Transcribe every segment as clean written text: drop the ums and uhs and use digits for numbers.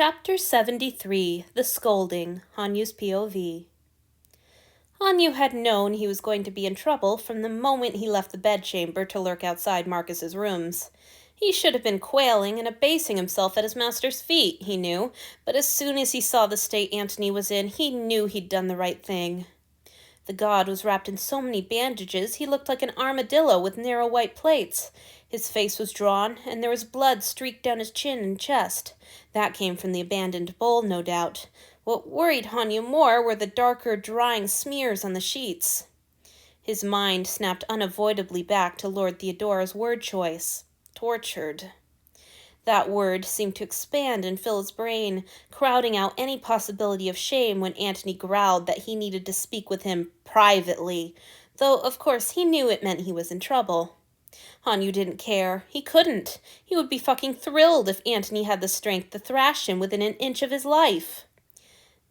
Chapter 73, The Scolding, Hanyu's POV. Hanyu had known he was going to be in trouble from the moment he left the bedchamber to lurk outside Marcus's rooms. He should have been quailing and abasing himself at his master's feet, he knew, but as soon as he saw the state Antony was in, he knew he'd done the right thing. The god was wrapped in so many bandages he looked like an armadillo with narrow white plates. His face was drawn, and there was blood streaked down his chin and chest. That came from the abandoned bowl, no doubt. What worried Hanyu more were the darker, drying smears on the sheets. His mind snapped unavoidably back to Lord Theodora's word choice. Tortured. That word seemed to expand and fill his brain, crowding out any possibility of shame when Antony growled that he needed to speak with him privately, though of course he knew it meant he was in trouble. Hanyu didn't care. He couldn't. He would be fucking thrilled if Antony had the strength to thrash him within an inch of his life.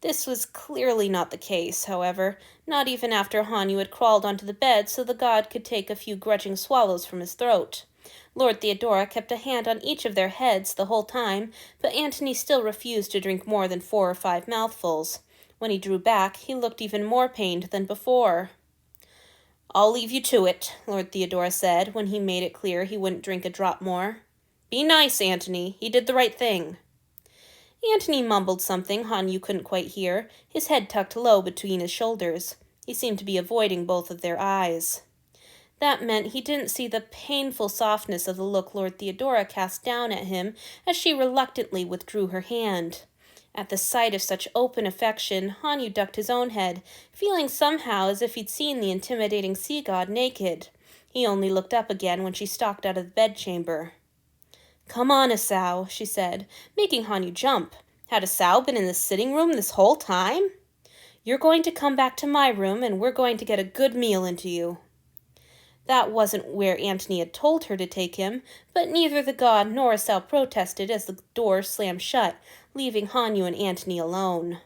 This was clearly not the case, however, not even after Hanyu had crawled onto the bed so the god could take a few grudging swallows from his throat. Lord Theodora kept a hand on each of their heads the whole time, but Antony still refused to drink more than 4 or 5 mouthfuls. When he drew back, he looked even more pained than before. "I'll leave you to it," Lord Theodora said, when he made it clear he wouldn't drink a drop more. "Be nice, Antony. He did the right thing." Antony mumbled something Hanyu couldn't quite hear, his head tucked low between his shoulders. He seemed to be avoiding both of their eyes. That meant he didn't see the painful softness of the look Lord Theodora cast down at him as she reluctantly withdrew her hand. At the sight of such open affection, Hanyu ducked his own head, feeling somehow as if he'd seen the intimidating sea god naked. He only looked up again when she stalked out of the bedchamber. "Come on, Asao," she said, making Hanyu jump. Had Asao been in the sitting room this whole time? "You're going to come back to my room, and we're going to get a good meal into you." That wasn't where Antony had told her to take him, but neither the god nor Asao protested as the door slammed shut, leaving Hanyu and Antony alone.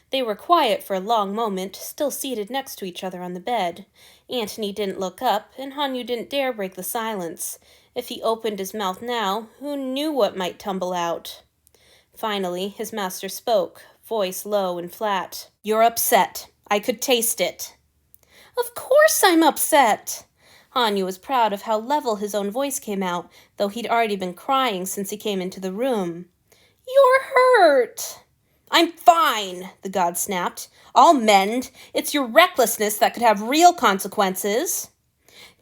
They were quiet for a long moment, still seated next to each other on the bed. Antony didn't look up, and Hanyu didn't dare break the silence. If he opened his mouth now, who knew what might tumble out? Finally, his master spoke, voice low and flat. "You're upset. I could taste it." "Of course I'm upset!" Hanyu was proud of how level his own voice came out, though he'd already been crying since he came into the room. "You're hurt!" "I'm fine," the god snapped. "I'll mend. It's your recklessness that could have real consequences."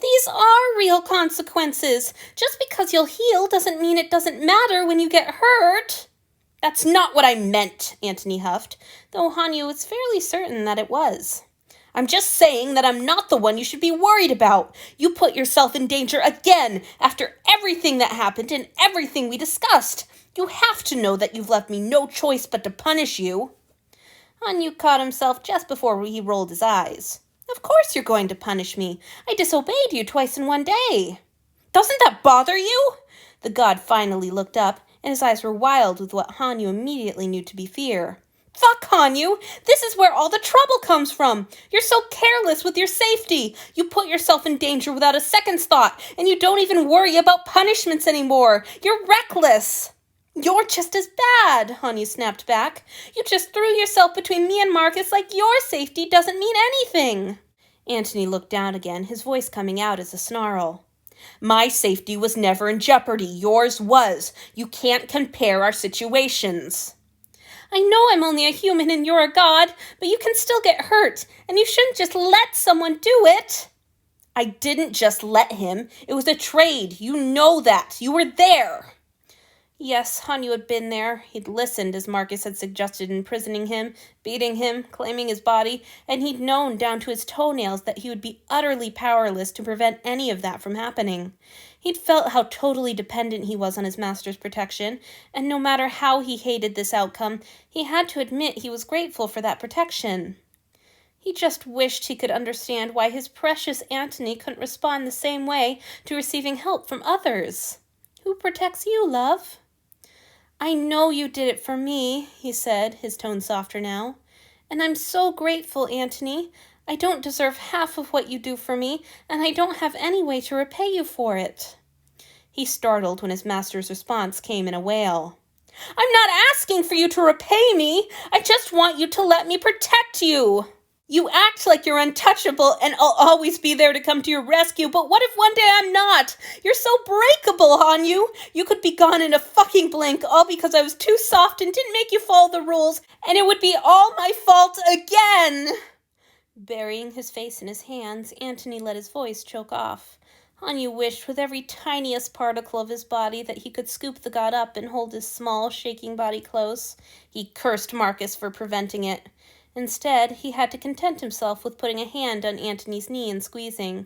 "These are real consequences. Just because you'll heal doesn't mean it doesn't matter when you get hurt." "That's not what I meant," Antony huffed, though Hanyu was fairly certain that it was. "I'm just saying that I'm not the one you should be worried about. You put yourself in danger again after everything that happened and everything we discussed. You have to know that you've left me no choice but to punish you." Hanyu caught himself just before he rolled his eyes. "Of course you're going to punish me. I disobeyed you twice in one day." "Doesn't that bother you?" The god finally looked up, and his eyes were wild with what Hanyu immediately knew to be fear. "Fuck, Hanyu! This is where all the trouble comes from! You're so careless with your safety! You put yourself in danger without a second's thought, and you don't even worry about punishments anymore! You're reckless!" "You're just as bad," Hanyu snapped back. "You just threw yourself between me and Marcus like your safety doesn't mean anything." Antony looked down again, his voice coming out as a snarl. "My safety was never in jeopardy. Yours was. You can't compare our situations." "I know I'm only a human and you're a god, but you can still get hurt, and you shouldn't just let someone do it." "I didn't just let him. It was a trade. You know that. You were there." Yes, Hanyu had been there. He'd listened as Marcus had suggested imprisoning him, beating him, claiming his body, and he'd known down to his toenails that he would be utterly powerless to prevent any of that from happening. He'd felt how totally dependent he was on his master's protection, and no matter how he hated this outcome, he had to admit he was grateful for that protection. He just wished he could understand why his precious Antony couldn't respond the same way to receiving help from others. "Who protects you, love?" "I know you did it for me," he said, his tone softer now. "And I'm so grateful, Antony. I don't deserve half of what you do for me, and I don't have any way to repay you for it." He startled when his master's response came in a wail. I'm not asking for you to repay me. I just want you to let me protect you. You act like you're untouchable and I'll always be there to come to your rescue, but what if one day I'm not? You're so breakable, Hanyu. You could be gone in a fucking blink, all because I was too soft and didn't make you follow the rules, and it would be all my fault again. Burying his face in his hands, Antony let his voice choke off. Hanyu wished with every tiniest particle of his body that he could scoop the god up and hold his small, shaking body close. He cursed Marcus for preventing it. Instead, he had to content himself with putting a hand on Antony's knee and squeezing.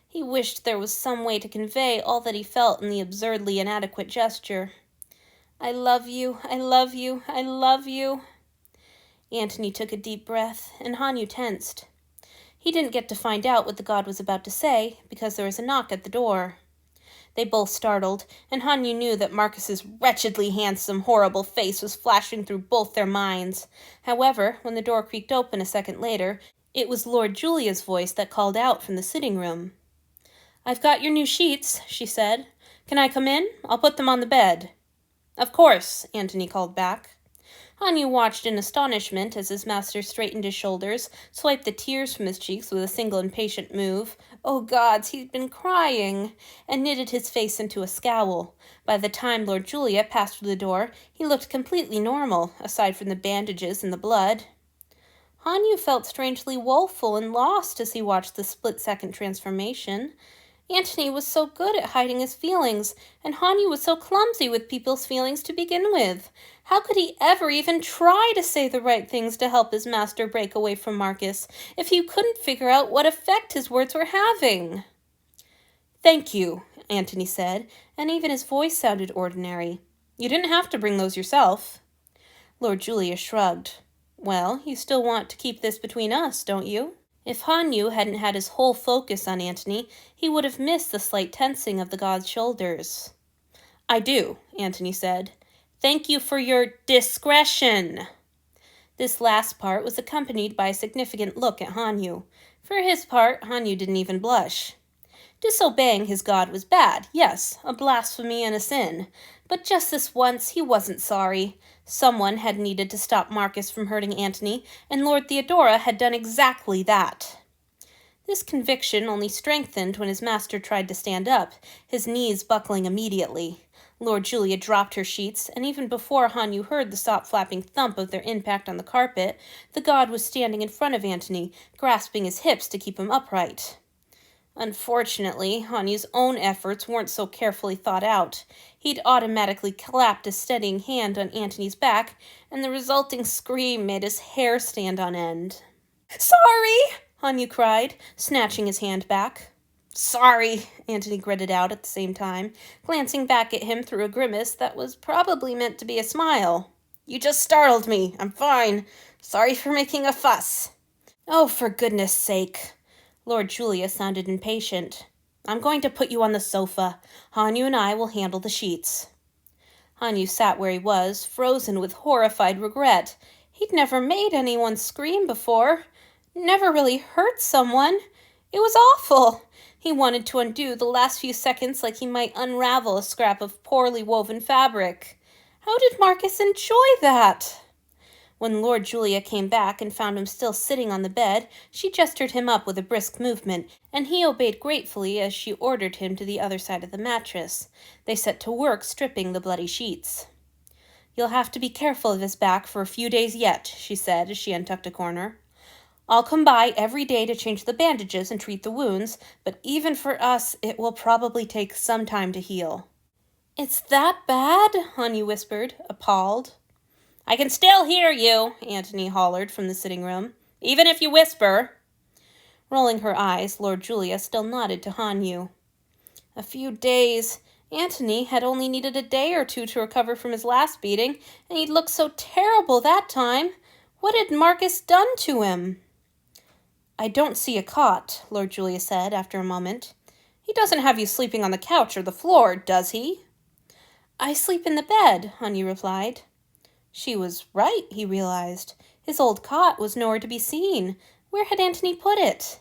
He wished there was some way to convey all that he felt in the absurdly inadequate gesture. I love you, I love you, I love you. Antony took a deep breath, and Hanyu tensed. He didn't get to find out what the god was about to say, because there was a knock at the door. They both startled, and Hanyu knew that Marcus's wretchedly handsome, horrible face was flashing through both their minds. However, when the door creaked open a second later, it was Lord Julia's voice that called out from the sitting room. I've got your new sheets, she said. Can I come in? I'll put them on the bed. Of course, Antony called back. Hanyu watched in astonishment as his master straightened his shoulders, swiped the tears from his cheeks with a single impatient move. Oh gods, he'd been crying! And knitted his face into a scowl. By the time Lord Julia passed through the door, he looked completely normal, aside from the bandages and the blood. Hanyu felt strangely woeful and lost as he watched the split-second transformation. Antony was so good at hiding his feelings, and Hanyu was so clumsy with people's feelings to begin with. How could he ever even try to say the right things to help his master break away from Marcus, if he couldn't figure out what effect his words were having? Thank you, Antony said, and even his voice sounded ordinary. You didn't have to bring those yourself. Lord Julia shrugged. Well, you still want to keep this between us, don't you? If Hanyu hadn't had his whole focus on Antony, he would have missed the slight tensing of the god's shoulders. I do, Antony said. Thank you for your discretion. This last part was accompanied by a significant look at Hanyu. For his part, Hanyu didn't even blush. Disobeying his god was bad, yes, a blasphemy and a sin. But just this once, he wasn't sorry. Someone had needed to stop Marcus from hurting Antony, and Lord Theodora had done exactly that. This conviction only strengthened when his master tried to stand up, his knees buckling immediately. Lord Julia dropped her sheets, and even before Hanyu heard the soft-flapping thump of their impact on the carpet, the god was standing in front of Antony, grasping his hips to keep him upright. Unfortunately, Hanyu's own efforts weren't so carefully thought out. He'd automatically clapped a steadying hand on Antony's back, and the resulting scream made his hair stand on end. Sorry, Hanyu cried, snatching his hand back. Sorry, Antony gritted out at the same time, glancing back at him through a grimace that was probably meant to be a smile. You just startled me. I'm fine. Sorry for making a fuss. Oh, for goodness sake. Lord Julia sounded impatient. I'm going to put you on the sofa. Hanyu and I will handle the sheets. Hanyu sat where he was, frozen with horrified regret. He'd never made anyone scream before. Never really hurt someone. It was awful. He wanted to undo the last few seconds like he might unravel a scrap of poorly woven fabric. How did Marcus enjoy that? When Lord Julia came back and found him still sitting on the bed, she gestured him up with a brisk movement, and he obeyed gratefully as she ordered him to the other side of the mattress. They set to work stripping the bloody sheets. You'll have to be careful of his back for a few days yet, she said as she untucked a corner. I'll come by every day to change the bandages and treat the wounds, but even for us, it will probably take some time to heal. It's that bad? Hanyu whispered, appalled. I can still hear you, Antony hollered from the sitting room, even if you whisper. Rolling her eyes, Lord Julia still nodded to Hanyu. A few days. Antony had only needed a day or two to recover from his last beating, and he'd looked so terrible that time. What had Marcus done to him? I don't see a cot, Lord Julia said after a moment. He doesn't have you sleeping on the couch or the floor, does he? I sleep in the bed, Hanyu replied. She was right, he realized. His old cot was nowhere to be seen. Where had Antony put it?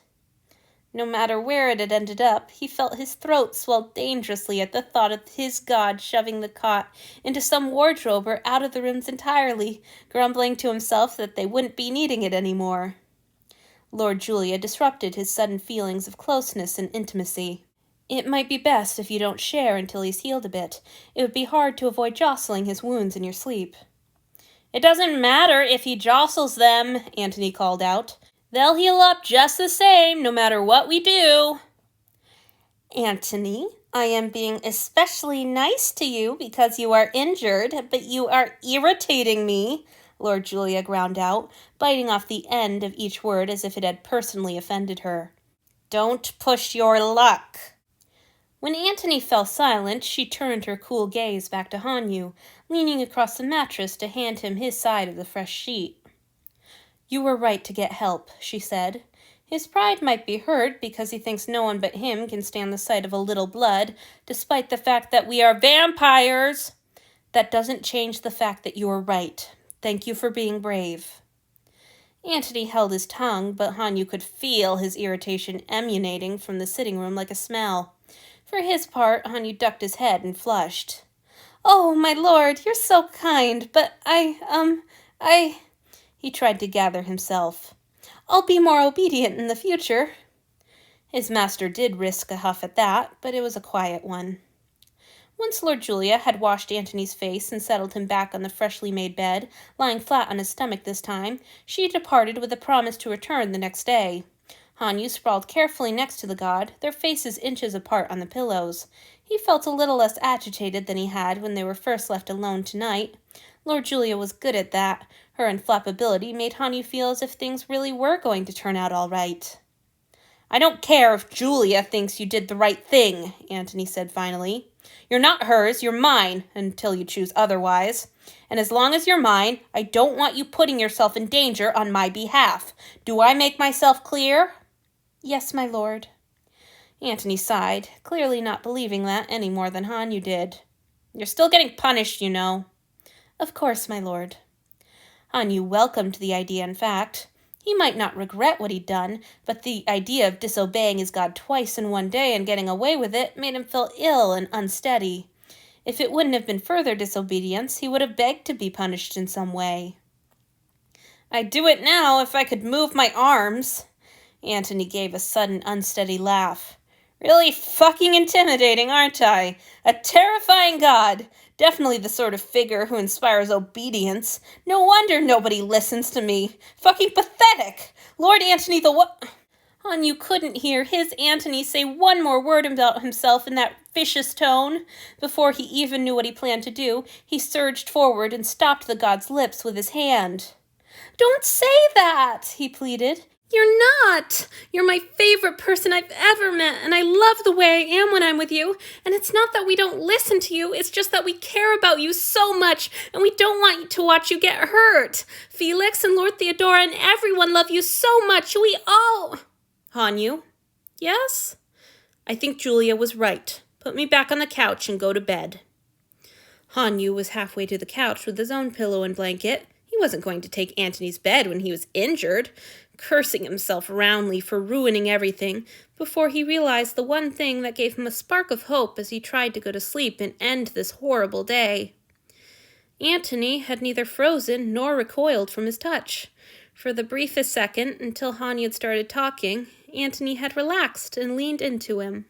No matter where it had ended up, he felt his throat swell dangerously at the thought of his god shoving the cot into some wardrobe or out of the rooms entirely, grumbling to himself that they wouldn't be needing it any more. Lord Julia disrupted his sudden feelings of closeness and intimacy. It might be best if you don't share until he's healed a bit. It would be hard to avoid jostling his wounds in your sleep. It doesn't matter if he jostles them, Antony called out. They'll heal up just the same, no matter what we do. Antony, I am being especially nice to you because you are injured, but you are irritating me, Lord Julia ground out, biting off the end of each word as if it had personally offended her. Don't push your luck. When Antony fell silent, she turned her cool gaze back to Hanyu, leaning across the mattress to hand him his side of the fresh sheet. You were right to get help, she said. His pride might be hurt because he thinks no one but him can stand the sight of a little blood, despite the fact that we are vampires. That doesn't change the fact that you were right. Thank you for being brave. Antony held his tongue, but Hanyu could feel his irritation emanating from the sitting room like a smell. For his part, Hanyu ducked his head and flushed. Oh, my lord, you're so kind, but He tried to gather himself. I'll be more obedient in the future. His master did risk a huff at that, but it was a quiet one. Once Lord Julia had washed Antony's face and settled him back on the freshly made bed, lying flat on his stomach this time, she departed with a promise to return the next day. Hanyu sprawled carefully next to the god, their faces inches apart on the pillows. He felt a little less agitated than he had when they were first left alone tonight. Lord Julia was good at that. Her inflappability made Hanyu feel as if things really were going to turn out all right. I don't care if Julia thinks you did the right thing, Antony said finally. You're not hers, you're mine, until you choose otherwise. And as long as you're mine, I don't want you putting yourself in danger on my behalf. Do I make myself clear? Yes, my lord. Antony sighed, clearly not believing that any more than Hanyu did. You're still getting punished, you know. Of course, my lord. Hanyu welcomed the idea, in fact. He might not regret what he'd done, but the idea of disobeying his god twice in one day and getting away with it made him feel ill and unsteady. If it wouldn't have been further disobedience, he would have begged to be punished in some way. I'd do it now if I could move my arms. Antony gave a sudden unsteady laugh. Really fucking intimidating, aren't I? A terrifying god. Definitely the sort of figure who inspires obedience. No wonder nobody listens to me. Fucking pathetic. Lord Antony the what? Hanyu couldn't hear his Antony say one more word about himself in that vicious tone. Before he even knew what he planned to do, he surged forward and stopped the god's lips with his hand. Don't say that, he pleaded. You're not! You're my favorite person I've ever met, and I love the way I am when I'm with you. And it's not that we don't listen to you, it's just that we care about you so much, and we don't want to watch you get hurt. Felix and Lord Theodora and everyone love you so much, we all... Hanyu? Yes? I think Julia was right. Put me back on the couch and go to bed. Hanyu was halfway to the couch with his own pillow and blanket. He wasn't going to take Antony's bed when he was injured, cursing himself roundly for ruining everything, before he realized the one thing that gave him a spark of hope as he tried to go to sleep and end this horrible day. Antony had neither frozen nor recoiled from his touch. For the briefest second, until Hanyu had started talking, Antony had relaxed and leaned into him.